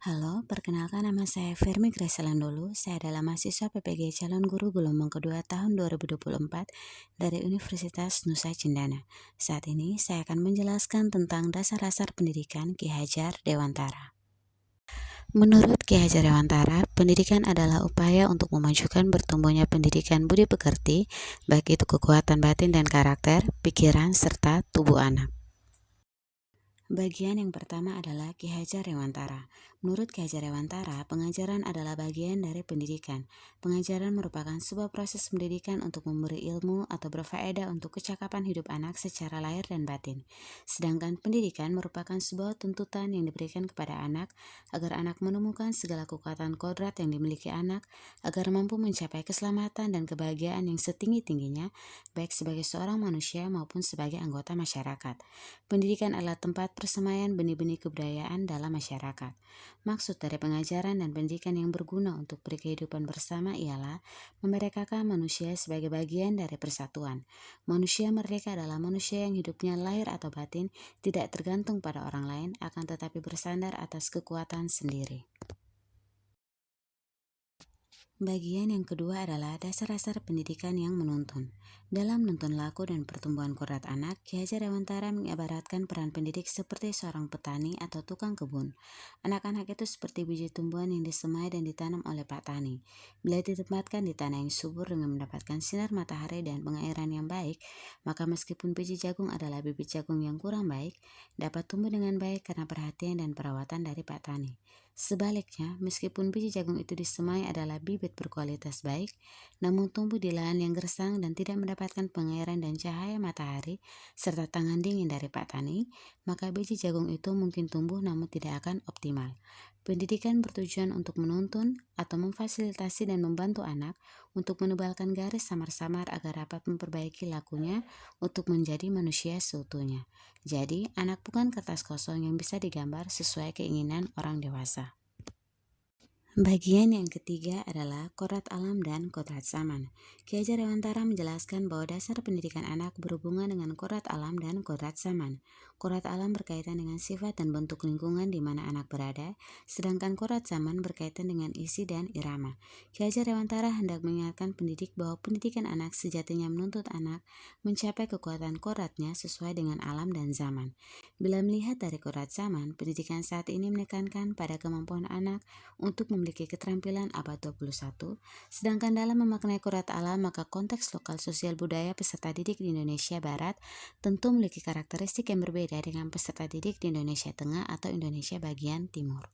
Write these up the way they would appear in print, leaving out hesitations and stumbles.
Halo, perkenalkan nama saya Fermi Gracelandolu. Saya adalah mahasiswa PPG Calon Guru Gelombang Kedua tahun 2024 dari Universitas Nusa Cendana. Saat ini saya akan menjelaskan tentang dasar-dasar pendidikan Ki Hajar Dewantara. Menurut Ki Hajar Dewantara, pendidikan adalah upaya untuk memajukan bertumbuhnya pendidikan budi pekerti, baik itu kekuatan batin dan karakter, pikiran, serta tubuh anak. Bagian yang pertama adalah Ki Hajar Dewantara. Menurut Ki Hajar Dewantara, pengajaran adalah bagian dari pendidikan. Pengajaran merupakan sebuah proses pendidikan untuk memberi ilmu atau berfaedah untuk kecakapan hidup anak secara lahir dan batin. Sedangkan pendidikan merupakan sebuah tuntutan yang diberikan kepada anak agar anak menemukan segala kekuatan kodrat yang dimiliki anak agar mampu mencapai keselamatan dan kebahagiaan yang setinggi-tingginya baik sebagai seorang manusia maupun sebagai anggota masyarakat. Pendidikan adalah tempat persemaian benih-benih kebudayaan dalam masyarakat. Maksud dari pengajaran dan pendidikan yang berguna untuk berkehidupan bersama ialah memerdekakan manusia sebagai bagian dari persatuan. Manusia merdeka adalah manusia yang hidupnya lahir atau batin tidak tergantung pada orang lain, akan tetapi bersandar atas kekuatan sendiri. Bagian yang kedua adalah dasar-dasar pendidikan yang menuntun. Dalam menuntun laku dan pertumbuhan kodrat anak, Ki Hajar Dewantara mengibaratkan peran pendidik seperti seorang petani atau tukang kebun. Anak-anak itu seperti biji tumbuhan yang disemai dan ditanam oleh Pak Tani. Bila ditempatkan di tanah yang subur dengan mendapatkan sinar matahari dan pengairan yang baik, maka meskipun biji jagung adalah bibit jagung yang kurang baik, dapat tumbuh dengan baik karena perhatian dan perawatan dari Pak Tani. Sebaliknya, meskipun biji jagung itu disemai adalah bibit berkualitas baik, namun tumbuh di lahan yang gersang dan tidak mendapatkan pengairan dan cahaya matahari, serta tangan dingin dari Pak Tani, maka biji jagung itu mungkin tumbuh namun tidak akan optimal. Pendidikan bertujuan untuk menuntun atau memfasilitasi dan membantu anak untuk menebalkan garis samar-samar agar dapat memperbaiki lakunya untuk menjadi manusia seutuhnya. Jadi, anak bukan kertas kosong yang bisa digambar sesuai keinginan orang dewasa. Bagian yang ketiga adalah kodrat alam dan kodrat zaman. Ki Hajar Dewantara menjelaskan bahwa dasar pendidikan anak berhubungan dengan kodrat alam dan kodrat zaman. Kodrat alam berkaitan dengan sifat dan bentuk lingkungan di mana anak berada, sedangkan kodrat zaman berkaitan dengan isi dan irama. Ki Hajar Dewantara hendak mengingatkan pendidik bahwa pendidikan anak sejatinya menuntut anak mencapai kekuatan kodratnya sesuai dengan alam dan zaman. Bila melihat dari kodrat zaman, pendidikan saat ini menekankan pada kemampuan anak untuk memiliki keterampilan abad 21, sedangkan dalam memaknai kodrat alam maka konteks lokal sosial budaya peserta didik di Indonesia Barat tentu memiliki karakteristik yang berbeda dengan peserta didik di Indonesia Tengah atau Indonesia bagian timur.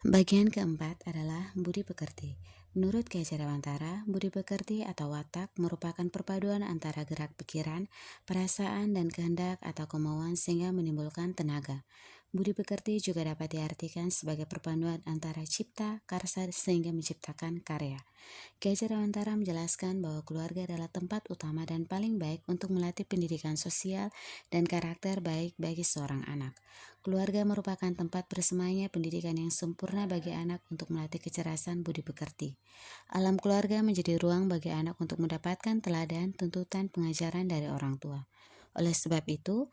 Bagian keempat adalah budi pekerti. Menurut Ki Hajar Dewantara, budi pekerti atau watak merupakan perpaduan antara gerak pikiran, perasaan, dan kehendak atau kemauan sehingga menimbulkan tenaga. Budi pekerti juga dapat diartikan sebagai perpaduan antara cipta, karsa sehingga menciptakan karya. Ki Hajar Dewantara menjelaskan bahwa keluarga adalah tempat utama dan paling baik untuk melatih pendidikan sosial dan karakter baik bagi seorang anak. Keluarga merupakan tempat bersemainya pendidikan yang sempurna bagi anak untuk melatih kecerdasan budi pekerti. Alam keluarga menjadi ruang bagi anak untuk mendapatkan teladan, tuntutan, pengajaran dari orang tua. Oleh sebab itu,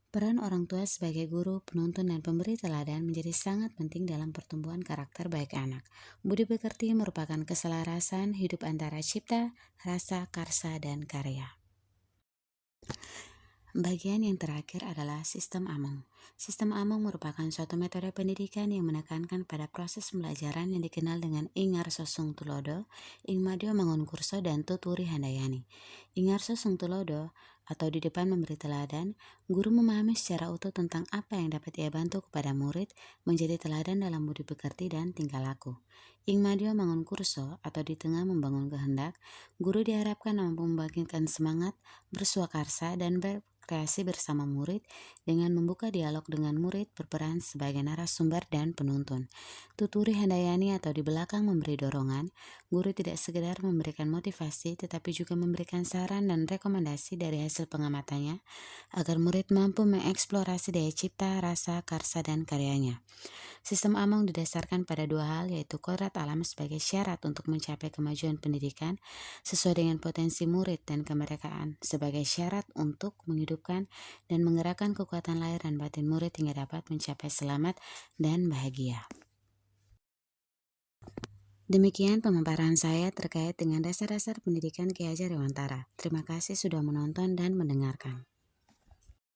peran orang tua sebagai guru, penuntun, dan pemberi teladan menjadi sangat penting dalam pertumbuhan karakter baik anak. Budi pekerti merupakan keselarasan hidup antara cipta, rasa, karsa, dan karya. Bagian yang terakhir adalah sistem Among. Sistem Among merupakan suatu metode pendidikan yang menekankan pada proses pembelajaran yang dikenal dengan Ingarso Sung Tulodo, Ingmadyo Mangunkurso, dan Tuturi Handayani. Ingarso Sung Tulodo atau di depan memberi teladan, guru memahami secara utuh tentang apa yang dapat ia bantu kepada murid menjadi teladan dalam budi pekerti dan tingkah laku. Ingmadyo Mangunkurso atau di tengah membangun kehendak, guru diharapkan mampu membangkitkan semangat, bersuakarsa, dan berkreasi bersama murid dengan membuka dialog dengan murid berperan sebagai narasumber dan penuntun. Tuturi Handayani atau di belakang memberi dorongan, Guru tidak sekedar memberikan motivasi, tetapi juga memberikan saran dan rekomendasi dari hasil pengamatannya agar murid mampu mengeksplorasi daya cipta, rasa, karsa, dan karyanya. Sistem Among didasarkan pada dua hal, yaitu kodrat alam sebagai syarat untuk mencapai kemajuan pendidikan sesuai dengan potensi murid dan kemerdekaan sebagai syarat untuk menghidupkan dan menggerakkan kekuatan lahir dan batin murid hingga dapat mencapai selamat dan bahagia. Demikian pemaparan saya terkait dengan dasar-dasar pendidikan Ki Hajar Dewantara. Terima kasih sudah menonton dan mendengarkan.